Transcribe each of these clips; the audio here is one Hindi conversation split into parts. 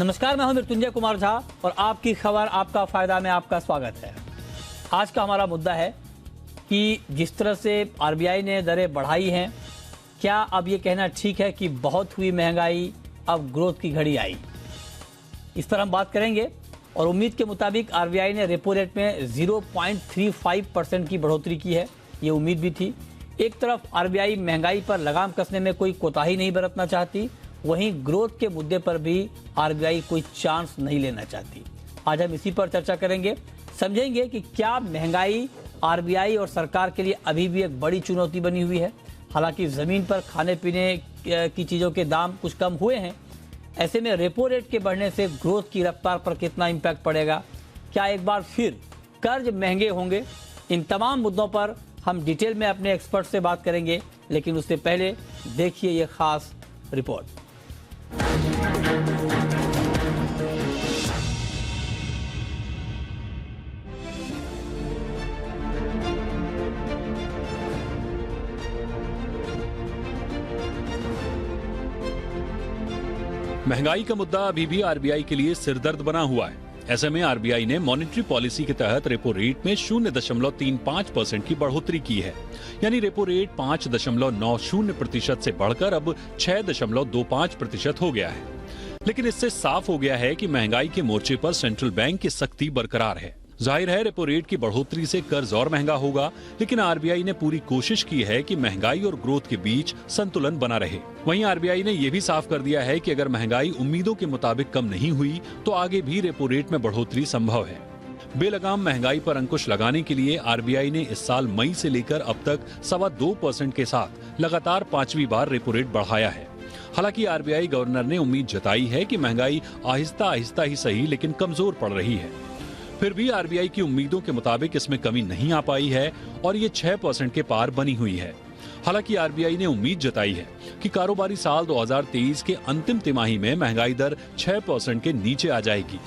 नमस्कार, मैं हूं मृत्युंजय कुमार झा और आपकी खबर आपका फायदा में आपका स्वागत है। आज का हमारा मुद्दा है कि जिस तरह से आरबीआई ने दरें बढ़ाई हैं, क्या अब ये कहना ठीक है कि बहुत हुई महंगाई, अब ग्रोथ की घड़ी आई? इस पर हम बात करेंगे और उम्मीद के मुताबिक आरबीआई ने रेपो रेट में 0.35% की बढ़ोतरी की है। ये उम्मीद भी थी। एक तरफ आरबीआई महंगाई पर लगाम कसने में कोई कोताही नहीं बरतना चाहती, वहीं ग्रोथ के मुद्दे पर भी आरबीआई कोई चांस नहीं लेना चाहती। आज हम इसी पर चर्चा करेंगे, समझेंगे कि क्या महंगाई आरबीआई और सरकार के लिए अभी भी एक बड़ी चुनौती बनी हुई है। हालांकि जमीन पर खाने पीने की चीज़ों के दाम कुछ कम हुए हैं, ऐसे में रेपो रेट के बढ़ने से ग्रोथ की रफ्तार पर कितना इम्पैक्ट पड़ेगा? क्या एक बार फिर कर्ज महंगे होंगे? इन तमाम मुद्दों पर हम डिटेल में अपने एक्सपर्ट से बात करेंगे, लेकिन उससे पहले देखिए ये खास रिपोर्ट। महंगाई का मुद्दा अभी भी आरबीआई के लिए सिरदर्द बना हुआ है। ऐसे में आरबीआई ने मॉनेटरी पॉलिसी के तहत रेपो रेट में 0.35% की बढ़ोतरी की है। यानी रेपो रेट 5.90% से बढ़कर अब 6.25% हो गया है। लेकिन इससे साफ हो गया है कि महंगाई के मोर्चे पर सेंट्रल बैंक की सख्ती बरकरार है। जाहिर है रेपो रेट की बढ़ोतरी से कर्ज और महंगा होगा, लेकिन आरबीआई ने पूरी कोशिश की है कि महंगाई और ग्रोथ के बीच संतुलन बना रहे। वहीं आरबीआई ने यह भी साफ कर दिया है कि अगर महंगाई उम्मीदों के मुताबिक कम नहीं हुई तो आगे भी रेपो रेट में बढ़ोतरी संभव है। बेलगाम महंगाई पर अंकुश लगाने के लिए आरबीआई ने इस साल मई से लेकर अब तक 2.25% के साथ लगातार 5वीं बार रेपो रेट बढ़ाया है। हालांकि आरबीआई गवर्नर ने उम्मीद जताई है कि महंगाई आहिस्ता आहिस्ता ही सही लेकिन कमजोर पड़ रही है। फिर भी आरबीआई की उम्मीदों के मुताबिक इसमें कमी नहीं आ पाई है और ये 6% के पार बनी हुई है। हालांकि आरबीआई ने उम्मीद जताई है कि कारोबारी साल 2023 के अंतिम तिमाही में महंगाई दर 6% के नीचे आ जाएगी।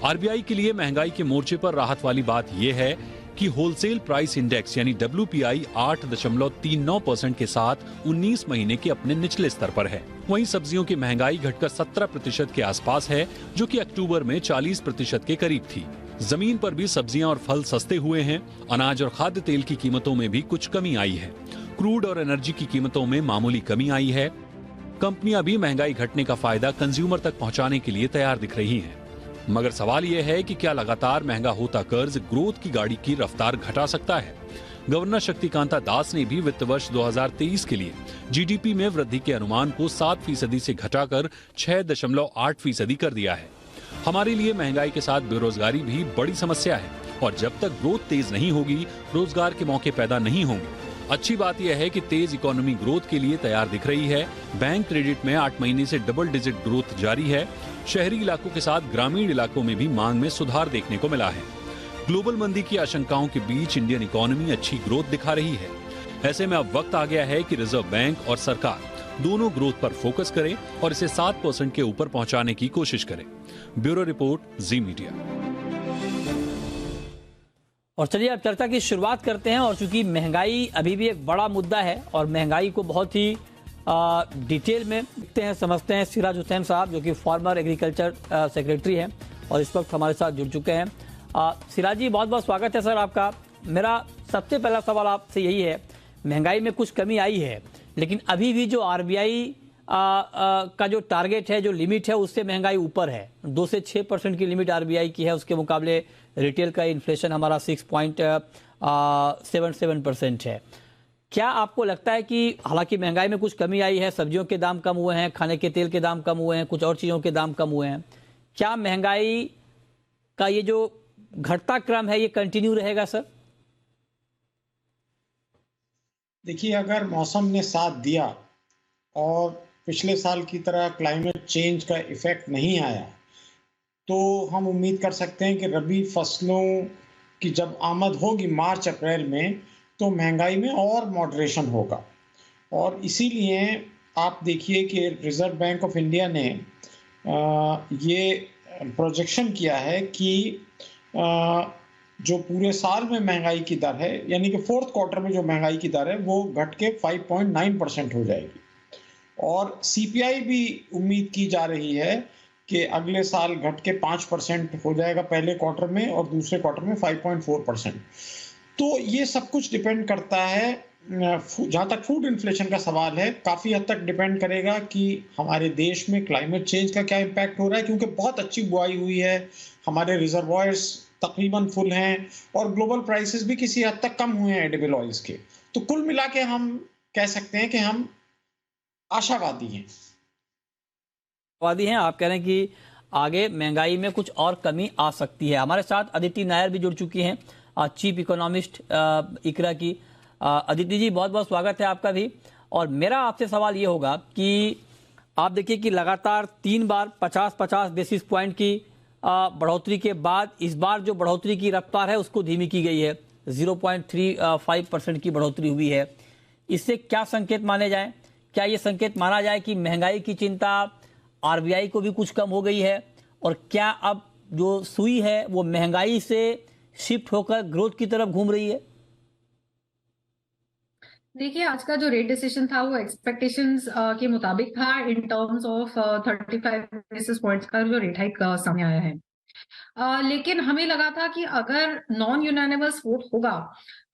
आरबीआई के लिए महंगाई के मोर्चे पर राहत वाली बात यह है कि होलसेल प्राइस इंडेक्स यानी WPI 8.39% के साथ 19 महीने के अपने निचले स्तर पर है। वहीं सब्जियों की महंगाई घटकर 17% के आसपास है, जो कि अक्टूबर में 40% के करीब थी। जमीन पर भी सब्जियां और फल सस्ते हुए हैं। अनाज और खाद्य तेल की कीमतों में भी कुछ कमी आई है। क्रूड और एनर्जी की कीमतों में मामूली कमी आई है। कंपनियां भी महंगाई घटने का फायदा कंज्यूमर तक पहुंचाने के लिए तैयार दिख रही हैं। मगर सवाल यह है कि क्या लगातार महंगा होता कर्ज ग्रोथ की गाड़ी की रफ्तार घटा सकता है? गवर्नर शक्तिकांता दास ने भी वित्त वर्ष 2023 के लिए जीडीपी में वृद्धि के अनुमान को 7% से घटाकर 6.8% कर दिया है। हमारे लिए महंगाई के साथ बेरोजगारी भी बड़ी समस्या है और जब तक ग्रोथ तेज नहीं होगी, रोजगार के मौके पैदा नहीं होंगे। अच्छी बात यह है कि तेज इकोनॉमी ग्रोथ के लिए तैयार दिख रही है। बैंक क्रेडिट में 8 महीने से डबल डिजिट ग्रोथ जारी है। शहरी इलाकों के साथ ग्रामीण इलाकों में भी मांग में सुधार देखने को मिला है। ग्लोबल मंदी की आशंकाओं के बीच इंडियन इकोनॉमी अच्छी ग्रोथ दिखा रही है। ऐसे में अब वक्त आ गया है कि रिजर्व बैंक और सरकार दोनों ग्रोथ पर फोकस करें और इसे 7% के ऊपर पहुंचाने की कोशिश करें। ब्यूरो रिपोर्ट, जी मीडिया। और चलिए अब चर्चा की शुरुआत करते हैं। और चूंकि महंगाई अभी भी एक बड़ा मुद्दा है और महंगाई को बहुत ही डिटेल में देखते हैं, समझते हैं, सिराज हुसैन साहब जो कि फॉर्मर एग्रीकल्चर सेक्रेटरी हैं और इस वक्त हमारे साथ जुड़ चुके हैं। सिराज जी, बहुत बहुत स्वागत है सर आपका। मेरा सबसे पहला सवाल आपसे यही है, महंगाई में कुछ कमी आई है, लेकिन अभी भी जो आरबीआई का जो टारगेट है, जो लिमिट है, उससे महंगाई ऊपर है। 2 से 6% की लिमिट आरबीआई की है। उसके मुकाबले रिटेल का इन्फ्लेशन हमारा 6.77% है। क्या आपको लगता है कि हालांकि महंगाई में कुछ कमी आई है, सब्जियों के दाम कम हुए हैं, खाने के तेल के दाम कम हुए हैं, कुछ और चीज़ों के दाम कम हुए हैं, क्या महंगाई का ये जो घटता क्रम है ये कंटिन्यू रहेगा सर? देखिए, अगर मौसम ने साथ दिया और पिछले साल की तरह क्लाइमेट चेंज का इफेक्ट नहीं आया, तो हम उम्मीद कर सकते हैं कि रबी फसलों की जब आमद होगी मार्च अप्रैल में, तो महंगाई में और मॉडरेशन होगा। और इसीलिए आप देखिए कि रिजर्व बैंक ऑफ इंडिया ने ये प्रोजेक्शन किया है कि जो पूरे साल में महंगाई की दर है, यानी कि फोर्थ क्वार्टर में जो महंगाई की दर है वो घट के 5.9% हो जाएगी। और सीपीआई भी उम्मीद की जा रही है कि अगले साल घट के 5% हो जाएगा पहले क्वार्टर में और दूसरे क्वार्टर में 5.4%। तो ये सब कुछ डिपेंड करता है, जहाँ तक फूड इन्फ्लेशन का सवाल है, काफ़ी हद तक डिपेंड करेगा कि हमारे देश में क्लाइमेट चेंज का क्या इम्पैक्ट हो रहा है, क्योंकि बहुत अच्छी बुआई हुई है, हमारे रिजर्वॉयर्स तकरीबन फुल हैं और ग्लोबल प्राइसेस भी किसी हद तक कम हुए हैं एडिबल ऑयल्स के। तो कुल मिला के हम कह सकते हैं कि हम आशावादी हैं। वादी हैं, आप कह रहे हैं कि आगे महंगाई में कुछ और कमी आ सकती है। हमारे साथ अदिति नायर भी जुड़ चुकी हैं, चीफ इकोनॉमिस्ट इकरा की। अदिति जी, बहुत बहुत स्वागत है आपका भी। और मेरा आपसे सवाल ये होगा कि आप देखिए कि लगातार 3 बार 50-50 बेसिस पॉइंट की बढ़ोतरी के बाद इस बार जो बढ़ोतरी की रफ्तार है उसको धीमी की गई है, 0.35% की बढ़ोतरी हुई है। इससे क्या संकेत माने जाए? क्या ये संकेत माना जाए कि महंगाई की चिंता आरबीआई को भी कुछ कम हो गई है, और क्या अब जो सुई है वो महंगाई से शिफ्ट होकर ग्रोथ की तरफ घूम रही है? देखिए, आज का जो रेट डिसीजन था वो एक्सपेक्टेशंस के मुताबिक था in terms of 35 basis points का जो रेट हाइक सामने आया है। लेकिन हमें लगा था कि अगर नॉन यूनानिमस वोट होगा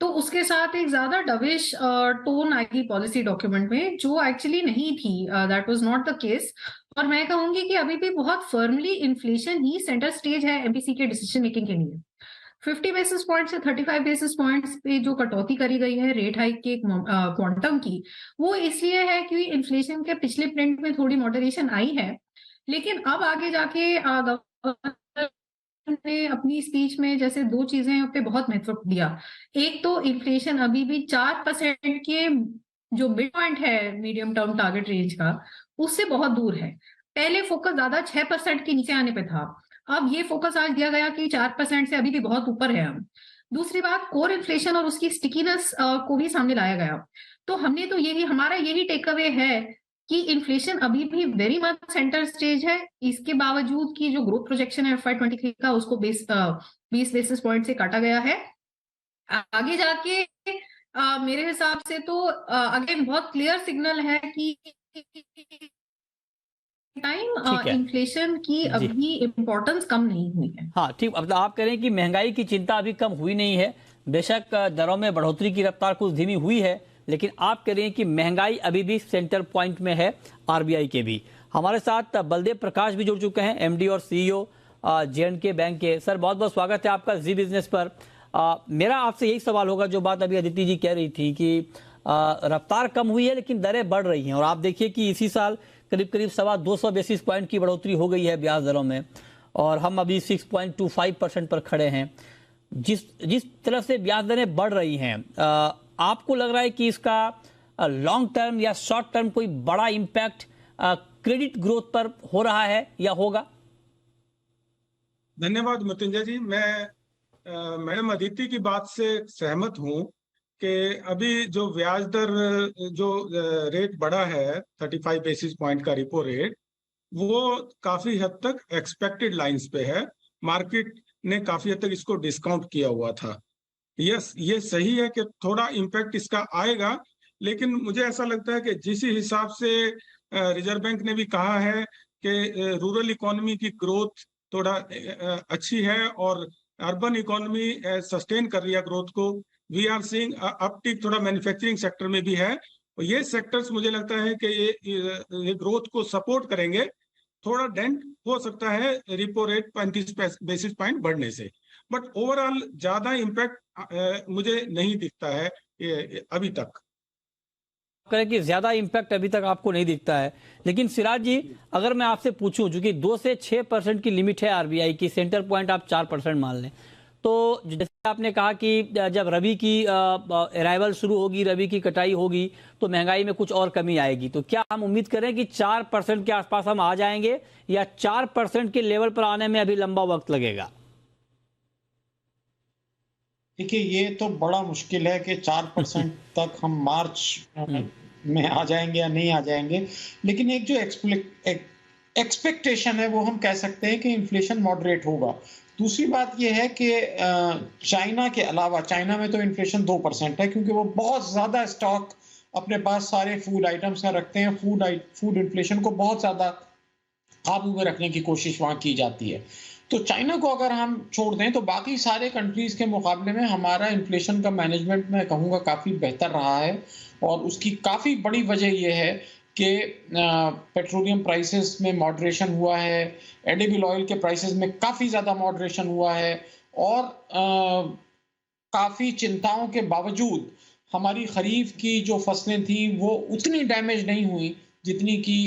तो उसके साथ एक ज्यादा डविश टोन आएगी पॉलिसी डॉक्यूमेंट में, जो एक्चुअली नहीं थी। That was not the case. और मैं कहूंगी कि अभी भी बहुत फर्मली इन्फ्लेशन ही सेंटर स्टेज है एमपीसी के डिसीजन मेकिंग के लिए। 50 बेसिस पॉइंट से 35 बेसिस पॉइंट्स पे जो कटौती करी गई है रेट हाइक के क्वांटम की, वो इसलिए है क्योंकि इन्फ्लेशन के पिछले प्रिंट में थोड़ी मॉडरेशन आई है। लेकिन अब आगे जाके गवर्नर ने अपनी स्पीच में जैसे 2 चीजें पे बहुत महत्व दिया। एक तो इन्फ्लेशन अभी भी 4% के जो मिड पॉइंट है मीडियम टर्म टारगेट रेंज का, उससे बहुत दूर है। पहले फोकस ज्यादा 6% के नीचे आने पे था, अब ये फोकस आज दिया गया कि 4% से अभी भी बहुत ऊपर है हम। दूसरी बात, कोर इन्फ्लेशन और उसकी स्टिकीनेस को भी सामने लाया गया। तो हमने तो हमारा यही टेक अवे है कि इन्फ्लेशन अभी भी वेरी मच सेंटर स्टेज है, इसके बावजूद कि जो ग्रोथ प्रोजेक्शन है FY23 का उसको 20 बेसिस पॉइंट से काटा गया है। आगे जाके मेरे हिसाब से तो अगेन बहुत क्लियर सिग्नल है कि टाइम इन्फ्लेशन की अभी इम्पोर्टेंस कम नहीं हुई है। हाँ ठीक, अब आप कह रहे हैं कि महंगाई की चिंता अभी कम हुई नहीं है, बेशक दरों में बढ़ोतरी की रफ्तार कुछ धीमी हुई है, लेकिन आप कह रहे हैं कि महंगाई अभी भी सेंटर पॉइंट में है आरबीआई के भी। हमारे साथ बलदेव प्रकाश भी जुड़ चुके हैं, एमडी और सीईओ J&K बैंक के। सर बहुत बहुत स्वागत है आपका जी बिजनेस पर। मेरा आपसे यही सवाल होगा, जो बात अभी अदिति जी कह रही थी कि रफ्तार कम हुई है लेकिन दरें बढ़ रही हैं, और आप देखिए कि इसी साल करीब करीब 250 बेसिस पॉइंट की बढ़ोतरी हो गई है ब्याज दरों में, और हम अभी 6.25% पर खड़े हैं। जिस तरह से ब्याज दरें बढ़ रही हैं, आपको लग रहा है कि इसका लॉन्ग टर्म या शॉर्ट टर्म कोई बड़ा इम्पैक्ट क्रेडिट ग्रोथ पर हो रहा है या होगा? धन्यवाद मृत्युंजय जी। मैं मैडम अदिति की बात से सहमत हूं कि अभी जो ब्याज दर जो रेट बढ़ा है 35 बेसिस पॉइंट का रिपो रेट, वो काफी हद तक एक्सपेक्टेड लाइंस पे है। मार्केट ने काफी हद तक इसको डिस्काउंट किया हुआ था। यस, ये सही है कि थोड़ा इम्पैक्ट इसका आएगा, लेकिन मुझे ऐसा लगता है कि जिस हिसाब से रिजर्व बैंक ने भी कहा है कि रूरल इकोनॉमी की ग्रोथ थोड़ा अच्छी है और अर्बन इकोनॉमी सस्टेन कर रही है ग्रोथ को, वी आर सीइंग अपटिक थोड़ा मैन्युफैक्चरिंग सेक्टर में भी है, और ये सेक्टर्स मुझे लगता है कि ये ग्रोथ को सपोर्ट करेंगे। थोड़ा डेंट हो सकता है रिपो रेट 35 बेसिस पॉइंट बढ़ने से, बट ओवरऑल ज्यादा इम्पैक्ट मुझे नहीं दिखता है अभी तक। करें कि ज्यादा इम्पैक्ट अभी तक आपको नहीं दिखता है, लेकिन सिराज जी अगर मैं आपसे पूछूं, जो कि 2 से 6% की लिमिट है आरबीआई की, सेंटर पॉइंट आप 4% मान लें, तो जैसे आपने कहा कि जब रबी की अराइवल शुरू होगी, रबी की कटाई होगी, तो महंगाई में कुछ और कमी आएगी, तो क्या हम उम्मीद करें कि 4% के आसपास हम आ जाएंगे, या 4% के लेवल पर आने में अभी लंबा वक्त लगेगा? देखिए, ये तो बड़ा मुश्किल है कि 4% तक हम मार्च में आ जाएंगे या नहीं आ जाएंगे, लेकिन एक जो एक्सपेक्टेशन है वो हम कह सकते हैं कि इन्फ्लेशन मॉडरेट होगा। दूसरी बात ये है कि चाइना के अलावा, चाइना में तो इन्फ्लेशन 2% है, क्योंकि वो बहुत ज़्यादा स्टॉक अपने पास सारे फूड आइटम्स का रखते हैं। फूड इन्फ्लेशन को बहुत ज़्यादा काबू में रखने की कोशिश वहाँ की जाती है। तो चाइना को अगर हम छोड़ दें तो बाकी सारे कंट्रीज़ के मुकाबले में हमारा इन्फ्लेशन का मैनेजमेंट मैं कहूँगा काफ़ी बेहतर रहा है और उसकी काफ़ी बड़ी वजह ये है कि पेट्रोलियम प्राइसेस में मॉडरेशन हुआ है, एडिबल ऑयल के प्राइसेस में काफ़ी ज़्यादा मॉडरेशन हुआ है और काफ़ी चिंताओं के बावजूद हमारी खरीफ की जो फसलें थी वो उतनी डैमेज नहीं हुई जितनी कि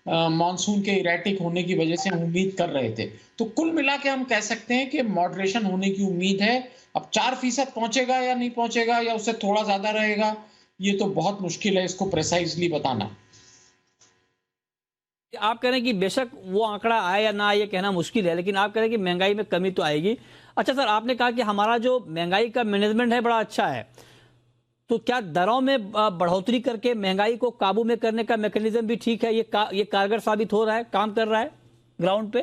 मानसून के इरेटिक होने की वजह से हम उम्मीद कर रहे थे। तो कुल मिला के हम कह सकते हैं कि मॉडरेशन होने की उम्मीद है। अब 4% पहुंचेगा या नहीं पहुंचेगा या उससे थोड़ा ज़्यादा रहेगा, ये तो बहुत मुश्किल है इसको प्रिसाइजली बताना। आप कह रहे हैं कि बेशक वो आंकड़ा आए या ना आए ये कहना मुश्किल है, लेकिन आप कह रहे हैं कि महंगाई में कमी तो आएगी। अच्छा सर, आपने कहा कि हमारा जो महंगाई का मैनेजमेंट है बड़ा अच्छा है, तो क्या दरों में बढ़ोतरी करके महंगाई को काबू में करने का मैकेनिज्म भी ठीक है? ये कारगर साबित हो रहा है, काम कर रहा है ग्राउंड पे?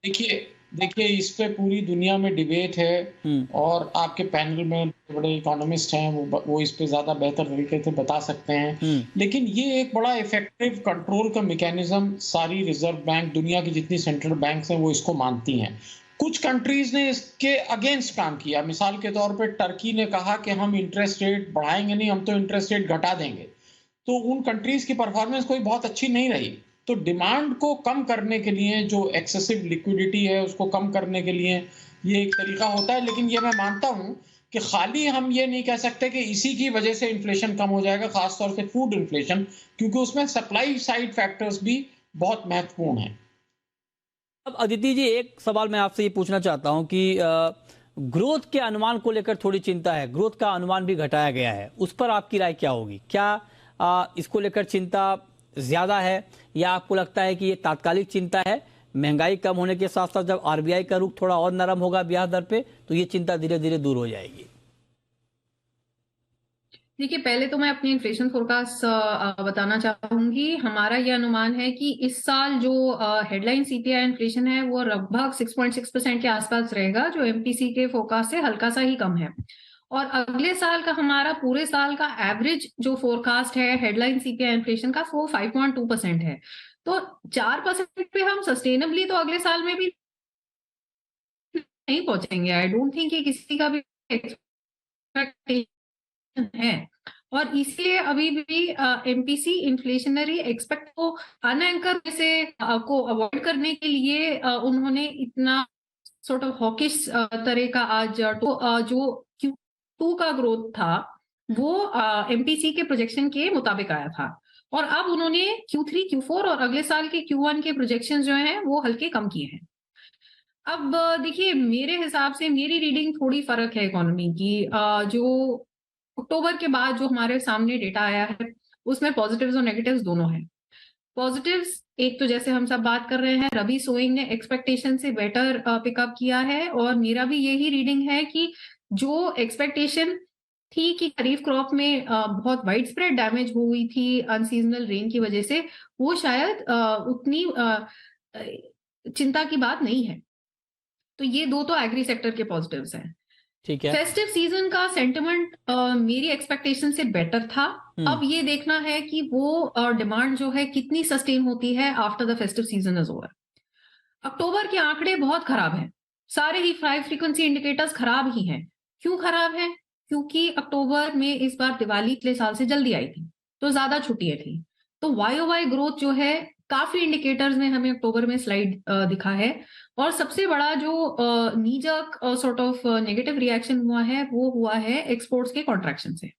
देखिए इस पे पूरी दुनिया में डिबेट है और आपके पैनल में बड़े इकोनॉमिस्ट हैं, वो इस पे ज्यादा बेहतर तरीके से बता सकते हैं। लेकिन ये एक बड़ा इफेक्टिव कंट्रोल का मैकेनिज्म सारी रिजर्व बैंक, दुनिया की जितनी सेंट्रल बैंक्स हैं वो इसको मानती हैं। कुछ कंट्रीज ने इसके अगेंस्ट काम किया। मिसाल के तौर पे टर्की ने कहा कि हम इंटरेस्ट रेट बढ़ाएंगे नहीं, हम तो इंटरेस्ट रेट घटा देंगे। तो उन कंट्रीज की परफॉर्मेंस कोई बहुत अच्छी नहीं रही। तो डिमांड को कम करने के लिए, जो एक्सेसिव लिक्विडिटी है उसको कम करने के लिए ये एक तरीका होता है। लेकिन ये मैं मानता हूं कि खाली हम ये नहीं कह सकते कि इसी की वजह से इन्फ्लेशन कम हो जाएगा, खासतौर से फूड इन्फ्लेशन, क्योंकि उसमें सप्लाई साइड फैक्टर्स भी बहुत महत्वपूर्ण हैं। अब अदिति जी, एक सवाल मैं आपसे ये पूछना चाहता हूं कि ग्रोथ के अनुमान को लेकर थोड़ी चिंता है, ग्रोथ का अनुमान भी घटाया गया है, उस पर आपकी राय क्या होगी? क्या इसको लेकर चिंता ज्यादा है या आपको लगता है कि ये तात्कालिक चिंता है, महंगाई कम होने के साथ साथ जब आरबीआई का रुख थोड़ा और नरम होगा ब्याज दर पे तो ये चिंता धीरे धीरे दूर हो जाएगी? देखिए, पहले तो मैं अपनी इन्फ्लेशन फोरकास्ट बताना चाहूंगी। हमारा ये अनुमान है कि इस साल जो हेडलाइन सीपीआई इन्फ्लेशन है वो लगभग 6.6% के आसपास रहेगा, जो एमपीसी के फोरकास्ट से हल्का सा ही कम है। और अगले साल का हमारा पूरे साल का एवरेज जो फोरकास्ट है हेडलाइन सीपीआई इन्फ्लेशन का, वो 5.2% है। तो 4% पे हम सस्टेनेबली तो अगले साल में भी नहीं पहुंचेंगे। आई डोंट थिंक कि किसी का भी है। और इसलिए अभी भी एमपीसी इन्फ्लेशनरी एक्सपेक्ट को अनएंकर से को अवॉइड करने के लिए उन्होंने इतना सॉर्ट ऑफ हॉकिश तरह का आज जो Q2 का ग्रोथ था वो एमपीसी के प्रोजेक्शन के मुताबिक आया था। और अब उन्होंने Q3, Q4 और अगले साल के Q1 के प्रोजेक्शन जो हैं वो हल्के कम किए हैं। अब देखिए, मेरे हिसाब से मेरी रीडिंग थोड़ी फर्क है इकोनॉमी की। जो अक्टूबर के बाद जो हमारे सामने डेटा आया है उसमें पॉजिटिव्स और नेगेटिव्स दोनों हैं। पॉजिटिव्स, एक तो जैसे हम सब बात कर रहे हैं, रबी सोइंग ने एक्सपेक्टेशन से बेटर पिकअप किया है और मेरा भी यही रीडिंग है कि जो एक्सपेक्टेशन थी कि खरीफ क्रॉप में बहुत वाइड स्प्रेड डैमेज हुई थी अनसीजनल रेन की वजह से, वो शायद उतनी चिंता की बात नहीं है। तो ये दो तो एग्री सेक्टर के पॉजिटिव्स हैं। ठीक है। फेस्टिव सीजन का सेंटिमेंट मेरी एक्सपेक्टेशन से बेटर था। अब ये देखना है कि वो डिमांड जो है कितनी सस्टेन होती है after the festive season is over. अक्टूबर के आंकड़े बहुत खराब हैं, सारे ही हाई फ्रीक्वेंसी इंडिकेटर्स खराब ही हैं। क्यों खराब है? क्योंकि अक्टूबर में इस बार दिवाली पिछले साल से जल्दी आई थी तो ज्यादा छुट्टियां थी। तो वाई ग्रोथ जो है काफी इंडिकेटर्स में हमें अक्टूबर में स्लाइड दिखा है। और सबसे बड़ा जो नीजक सॉर्ट ऑफ नेगेटिव रिएक्शन हुआ है वो हुआ है एक्सपोर्ट्स के कॉन्ट्रैक्शन से।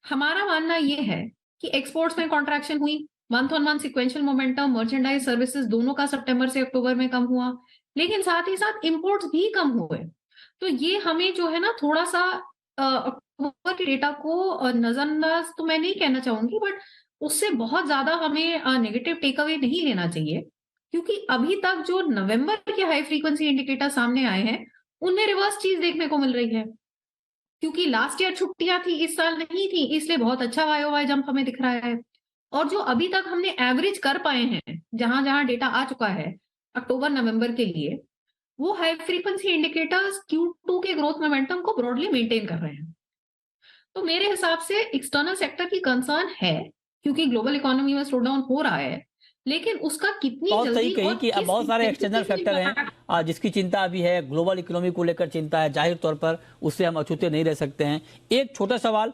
हमारा मानना ये है कि एक्सपोर्ट्स में कॉन्ट्रैक्शन हुई, month on month sequential momentum merchandise services दोनों का सितंबर से अक्टूबर में कम हुआ, लेकिन साथ ही साथ इंपोर्ट्स भी कम हुए। तो ये हमें जो है ना थोड़ा सा अक्टूबर के डेटा को नजरअंदाज तो मैं नहीं कहना चाहूंगी, बट उससे बहुत ज्यादा हमें नेगेटिव टेक अवे नहीं लेना चाहिए, क्योंकि अभी तक जो नवंबर के हाई फ्रीक्वेंसी इंडिकेटर सामने आए हैं उनमें रिवर्स चीज देखने को मिल रही है। क्योंकि लास्ट ईयर छुट्टियां थी, इस साल नहीं थी, इसलिए बहुत अच्छा वाई जंप हमें दिख रहा है। और जो अभी तक हमने एवरेज कर पाए हैं, जहां जहां डेटा आ चुका है अक्टूबर नवंबर के लिए, वो हाई फ्रीक्वेंसी इंडिकेटर्स Q2 के ग्रोथ मोमेंटम को ब्रॉडली मेंटेन कर रहे हैं। तो मेरे हिसाब से एक्सटर्नल सेक्टर की कंसर्न है, क्योंकि ग्लोबल इकोनॉमी में स्लो डाउन हो रहा है, लेकिन उसका कितनी बहुत सही जल्दी कही और कि अब किस बहुत सारे एक्सटर्नल इंटेंसिटी फैक्टर में हैं जिसकी चिंता अभी है। ग्लोबल इकोनॉमी को लेकर चिंता है, जाहिर तौर पर उससे हम अछूते नहीं रह सकते हैं। एक छोटा सवाल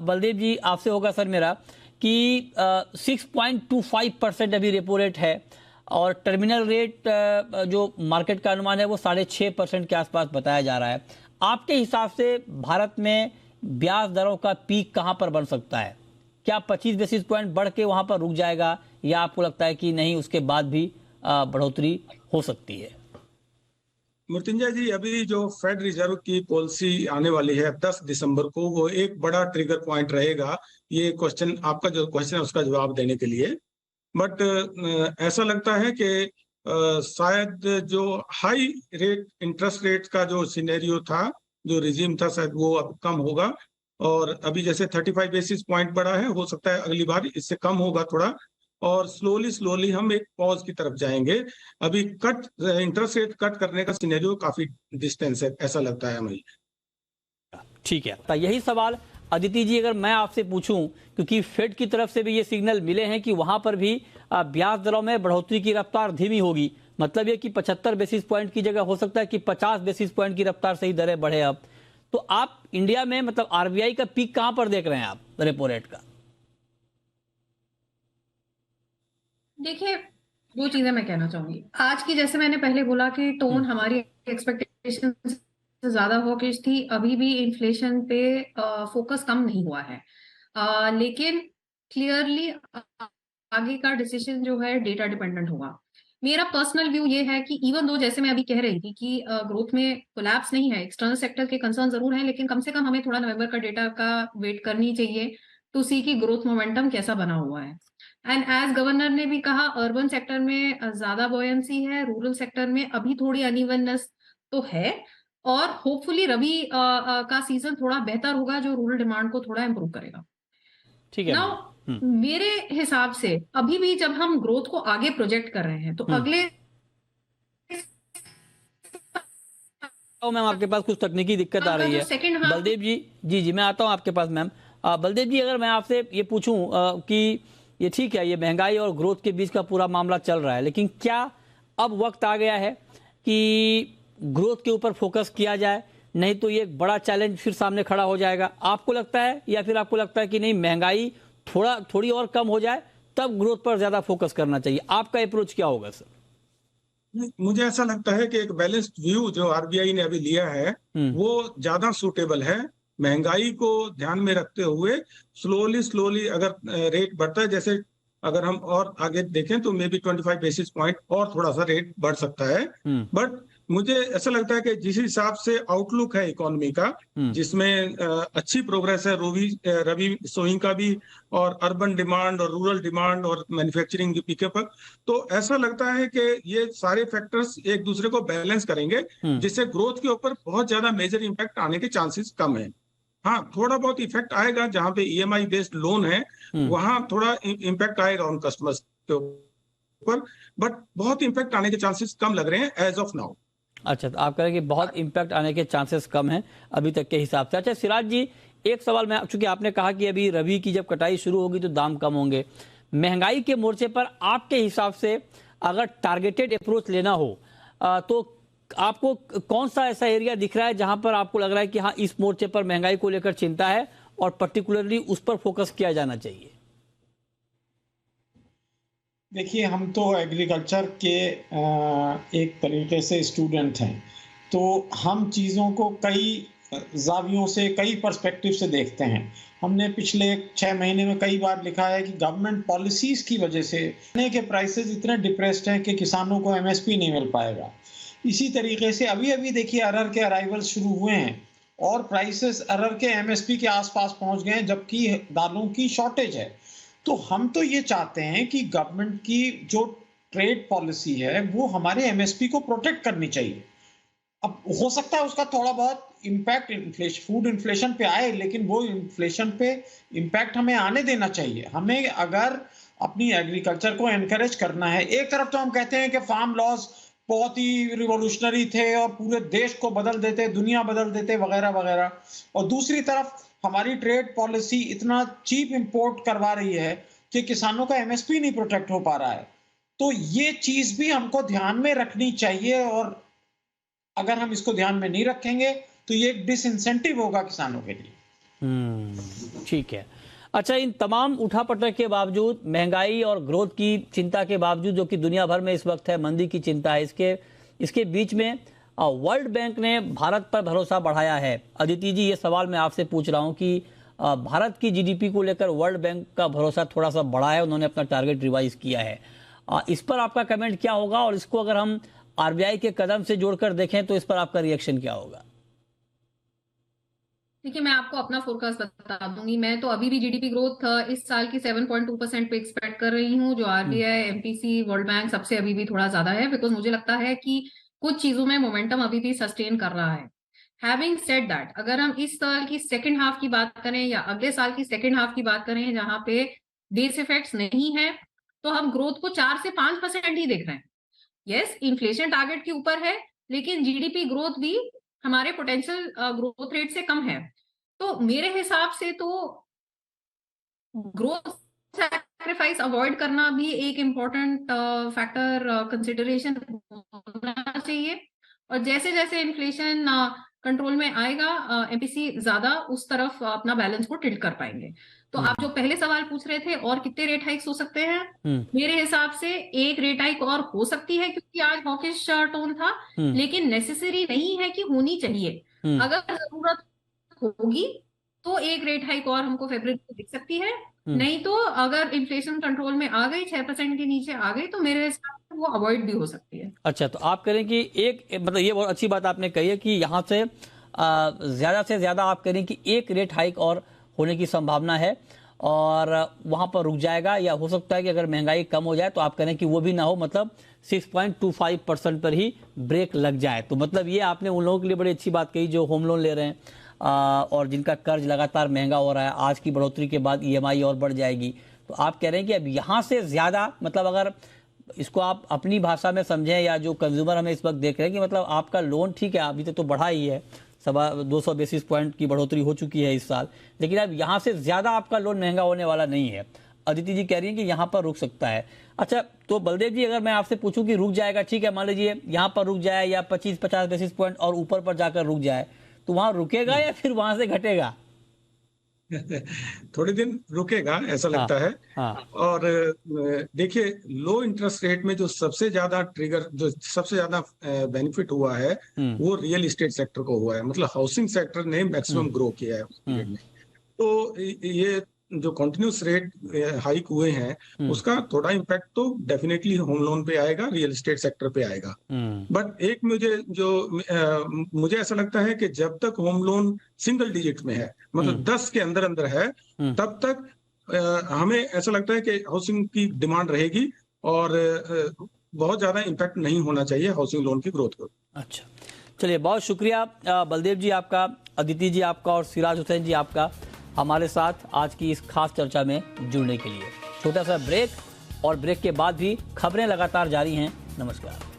बलदेव जी आपसे होगा सर मेरा कि 6.25% अभी रेपो रेट है और टर्मिनल रेट जो मार्केट का अनुमान है वो 6.5% के आसपास बताया जा रहा है। आपके हिसाब से भारत में ब्याज दरों का पीक कहां पर बन सकता है? क्या 25 बेसिस पॉइंट बढ़ के वहां पर रुक जाएगा या आपको लगता है कि नहीं उसके बाद भी बढ़ोतरी हो सकती है? मृत्युंजय जी, अभी जो फेड रिजर्व की पॉलिसी आने वाली है 10 दिसंबर को, वो एक बड़ा ट्रिगर पॉइंट रहेगा ये क्वेश्चन, आपका जो क्वेश्चन है उसका जवाब देने के लिए। बट ऐसा लगता है कि शायद जो हाई रेट इंटरेस्ट रेट का जो सिनेरियो था, जो रिजीम था, शायद वो अब कम होगा। और अभी जैसे 35 बेसिस पॉइंट बढ़ा है, हो सकता है अगली बार इससे कम होगा थोड़ा, और स्लोली स्लोली हम एक पॉज की तरफ जाएंगे। अभी इंटरेस्ट रेट कट करने का सिनेरियो काफी डिस्टेंस है, ऐसा लगता है हमें। ठीक है, तो यही सवाल अदिति जी अगर मैं आपसे पूछूं, क्योंकि फेड की तरफ से भी ये सिग्नल मिले हैं कि वहां पर भी ब्याज दरों में बढ़ोतरी की रफ्तार धीमी होगी, मतलब ये कि 75 बेसिस पॉइंट की जगह हो सकता है कि 50 बेसिस पॉइंट की रफ्तार से ही दरें बढ़े। अब तो आप इंडिया में मतलब आरबीआई का पीक कहां पर देख रहे हैं आप रेपो रेट का? देखिए, दो चीजें मैं कहना चाहूंगी। आज की, जैसे मैंने पहले बोला कि टोन हमारी एक्सपेक्टेशन से ज्यादा हॉकिश थी, अभी भी इन्फ्लेशन पे फोकस कम नहीं हुआ है। लेकिन क्लियरली आगे का डिसीजन जो है डेटा डिपेंडेंट होगा। मेरा पर्सनल व्यू ये है कि इवन दो, जैसे मैं अभी कह रही थी कि ग्रोथ में कोलैप्स नहीं है, एक्सटर्नल सेक्टर के कंसर्न जरूर है, लेकिन कम से कम हमें थोड़ा नवंबर का डेटा का वेट करनी चाहिए टू सी की ग्रोथ मोमेंटम कैसा बना हुआ है। एंड एज गवर्नर ने भी कहा, अर्बन सेक्टर में ज्यादा बॉयंसी है, रूरल सेक्टर में अभी थोड़ी अनइवननेस तो है, और होपफुली रबी का सीजन थोड़ा बेहतर होगा जो रूरल डिमांड को थोड़ा इंप्रूव करेगा। ठीक है नाउ मेरे हिसाब से अभी भी जब हम ग्रोथ को आगे प्रोजेक्ट कर रहे हैं तो अगले मैम आपके पास कुछ तकनीकी दिक्कत आ रही है। सेकंड हाफ, बलदेव जी, जी मैं आता हूं आपके पास मैम। बलदेव जी अगर मैं आपसे ये पूछूं कि ये ठीक है, ये महंगाई और ग्रोथ के बीच का पूरा मामला चल रहा है, लेकिन क्या अब वक्त आ गया है कि ग्रोथ के ऊपर फोकस किया जाए, नहीं तो ये एक बड़ा चैलेंज फिर सामने खड़ा हो जाएगा? आपको लगता है, या फिर आपको लगता है कि नहीं महंगाई थोड़ी और कम हो जाए तब ग्रोथ पर ज्यादा फोकस करना चाहिए? आपका अप्रोच क्या होगा सर? मुझे ऐसा लगता है कि एक बैलेंस्ड व्यू जो आरबीआई ने अभी लिया है वो ज्यादा सूटेबल है। महंगाई को ध्यान में रखते हुए स्लोली स्लोली अगर रेट बढ़ता है, जैसे अगर हम और आगे देखें तो मे बी 25 बेसिस पॉइंट और थोड़ा सा रेट बढ़ सकता है। बट मुझे ऐसा लगता है कि जिस हिसाब से आउटलुक है इकोनॉमी का, जिसमें अच्छी प्रोग्रेस है रबी सोइंग का भी, और अर्बन डिमांड और रूरल डिमांड और मैन्युफैक्चरिंग की पिकअप, तो ऐसा लगता है कि ये सारे फैक्टर्स एक दूसरे को बैलेंस करेंगे, जिससे ग्रोथ के ऊपर बहुत ज्यादा मेजर इंपैक्ट आने के चांसेस कम है। हाँ, थोड़ा बहुत इफेक्ट आएगा जहां पे ईएमआई बेस्ड लोन है, वहां थोड़ा इम्पैक्ट आएगा उन कस्टमर्स के ऊपर, बट बहुत इम्पैक्ट आने के चांसेस कम लग रहे हैं एज ऑफ नाउ। अच्छा, तो आप कह रहे हैं कि बहुत इम्पैक्ट आने के चांसेस कम हैं अभी तक के हिसाब से। अच्छा सिराज जी, एक सवाल मैं, चूंकि आपने कहा कि अभी रबी की जब कटाई शुरू होगी तो दाम कम होंगे, महंगाई के मोर्चे पर आपके हिसाब से अगर टारगेटेड अप्रोच लेना हो तो आपको कौन सा ऐसा एरिया दिख रहा है जहां पर आपको लग रहा है कि हाँ इस मोर्चे पर महंगाई को लेकर चिंता है और पर्टिकुलरली उस पर फोकस किया जाना चाहिए? देखिए, हम तो एग्रीकल्चर के एक तरीके से स्टूडेंट हैं, तो हम चीज़ों को कई जावियों से, कई पर्सपेक्टिव से देखते हैं। हमने पिछले 6 महीने में कई बार लिखा है कि गवर्नमेंट पॉलिसीज़ की वजह से गन्ने के प्राइसेस इतने डिप्रेस्ड हैं कि किसानों को एमएसपी नहीं मिल पाएगा। इसी तरीके से अभी देखिए अरहर के अराइवल शुरू हुए हैं और प्राइसेस अरहर के एमएसपी के आसपास पहुंच गए हैं, जबकि दालों की शॉर्टेज है। तो हम तो ये चाहते हैं कि गवर्नमेंट की जो ट्रेड पॉलिसी है वो हमारे एमएसपी को प्रोटेक्ट करनी चाहिए। अब हो सकता है उसका थोड़ा बहुत इम्पैक्ट फूड इन्फ्लेशन पे आए, लेकिन वो इन्फ्लेशन पे इम्पैक्ट हमें आने देना चाहिए। हमें अगर अपनी एग्रीकल्चर को एनकरेज करना है, एक तरफ तो हम कहते हैं कि फार्म लॉज बहुत ही रिवोल्यूशनरी थे और पूरे देश को बदल देते, दुनिया बदल देते वगैरह वगैरह, और दूसरी तरफ हमारी ट्रेड पॉलिसी इतना चीप इंपोर्ट करवा रही है कि किसानों का एमएसपी नहीं प्रोटेक्ट हो पा रहा है। तो ये चीज भी हमको ध्यान में रखनी चाहिए, और अगर हम इसको ध्यान में नहीं रखेंगे तो ये एक डिसइंसेंटिव होगा किसानों के लिए। ठीक है। अच्छा, इन तमाम उठापटक के बावजूद, महंगाई और ग्रोथ की चिंता के बावजूद, जो कि दुनिया भर में इस वक्त है, मंदी की चिंता है, इसके बीच में वर्ल्ड बैंक ने भारत पर भरोसा बढ़ाया है। अदिति जी, ये सवाल मैं आपसे पूछ रहा हूं कि भारत की जीडीपी को लेकर वर्ल्ड बैंक का भरोसा थोड़ा सा बढ़ा है, उन्होंने अपना टारगेट रिवाइज किया है। इस पर आपका कमेंट क्या होगा, और इसको अगर हम आरबीआई के कदम से जोड़कर देखें तो इस पर आपका रिएक्शन क्या होगा? देखिए, मैं आपको अपना फोरकास्ट बता दूंगी। मैं तो अभी भी जीडीपी ग्रोथ इस साल की 7.2% पे एक्सपेक्ट कर रही हूँ, जो आरबीआई, एमपीसी, वर्ल्ड बैंक सबसे अभी भी थोड़ा ज्यादा है, बिकॉज मुझे लगता है कि कुछ चीजों में मोमेंटम अभी भी सस्टेन कर रहा है। हैविंग सेड दैट, अगर हम इस साल की सेकेंड हाफ की बात करें या अगले साल की सेकेंड हाफ की बात करें, जहां पे बेस इफेक्ट्स नहीं है, तो हम ग्रोथ को 4 से 5% ही देख रहे हैं। यस, इन्फ्लेशन टारगेट के ऊपर है, लेकिन जीडीपी ग्रोथ भी हमारे पोटेंशियल ग्रोथ रेट से कम है। तो मेरे हिसाब से तो ग्रोथ सैक्रिफाइस अवॉइड करना भी एक इम्पोर्टेंट फैक्टर कंसिडरेशन होना चाहिए। और जैसे जैसे इन्फ्लेशन कंट्रोल में आएगा, एमपीसी ज्यादा उस तरफ अपना बैलेंस को टिल्ट कर पाएंगे। तो आप जो पहले सवाल पूछ रहे थे, और कितने रेट हाइक्स हो सकते हैं, मेरे हिसाब से एक रेट हाइक और हो सकती है, क्योंकि आज हॉकिश टोन था, लेकिन नेसेसरी नहीं है कि होनी चाहिए। अगर जरूरत होगी तो एक रेट हाइक और हमको फरवरी में दिख सकती है, नहीं तो अगर इन्फ्लेशन कंट्रोल में आ गई, 6% के नीचे आ गई, तो मेरे हिसाब से वो अवॉइड भी हो सकती है। अच्छा, तो आप कह रहे हैं कि एक, मतलब ये बहुत अच्छी बात आपने कही है कि यहाँ से ज्यादा से ज्यादा आप कह रहे हैं कि एक रेट हाइक और होने की संभावना है, और वहां पर रुक जाएगा, या हो सकता है कि अगर महंगाई कम हो जाए तो आप कह रहे हैं कि वो भी ना हो, मतलब 6.25% पर ही ब्रेक लग जाए। तो मतलब ये आपने उन लोगों के लिए बड़ी अच्छी बात कही जो होम लोन ले रहे हैं और जिनका कर्ज लगातार महंगा हो रहा है। आज की बढ़ोतरी के बाद ईएमआई और बढ़ जाएगी। तो आप कह रहे हैं कि अब यहाँ से ज़्यादा, मतलब अगर इसको आप अपनी भाषा में समझें, या जो कंज्यूमर हमें इस वक्त देख रहे हैं, कि मतलब आपका लोन ठीक है, अभी तक तो बढ़ा ही है, 200 बेसिस पॉइंट की बढ़ोतरी हो चुकी है इस साल, लेकिन अब यहाँ से ज़्यादा आपका लोन महंगा होने वाला नहीं है। अदिति जी कह रही हैं कि यहाँ पर रुक सकता है। अच्छा, तो बलदेव जी, अगर मैं आपसे पूछूं कि रुक जाएगा, ठीक है, मान लीजिए यहाँ पर रुक जाए, या 25-50 बेसिस पॉइंट और ऊपर पर जाकर रुक जाए, तो वहां रुकेगा या फिर वहां से घटेगा? थोड़े दिन रुकेगा ऐसा लगता है। हाँ। और देखिए, लो इंटरेस्ट रेट में जो सबसे ज्यादा बेनिफिट हुआ है वो रियल एस्टेट सेक्टर को हुआ है, मतलब हाउसिंग सेक्टर ने मैक्सिमम ग्रो किया है उस पीरियड में। तो ये जो कंटिन्यूस रेट हाइक हुए हैं उसका थोड़ा इम्पैक्ट तो डेफिनेटली होम लोन पे आएगा, रियल एस्टेट सेक्टर पे आएगा। बट एक मुझे ऐसा लगता है कि जब तक होम लोन सिंगल डिजिट में है, मतलब 10 के अंदर अंदर है, तब तक हमें ऐसा लगता है कि हाउसिंग की डिमांड रहेगी, और बहुत ज्यादा इम्पैक्ट नहीं होना चाहिए हाउसिंग लोन की ग्रोथ को। अच्छा, चलिए, बहुत शुक्रिया बलदेव जी आपका, अदिति जी आपका, और सिराज हुसैन जी आपका हमारे साथ आज की इस खास चर्चा में जुड़ने के लिए। छोटा सा ब्रेक, और ब्रेक के बाद भी खबरें लगातार जारी हैं। नमस्कार।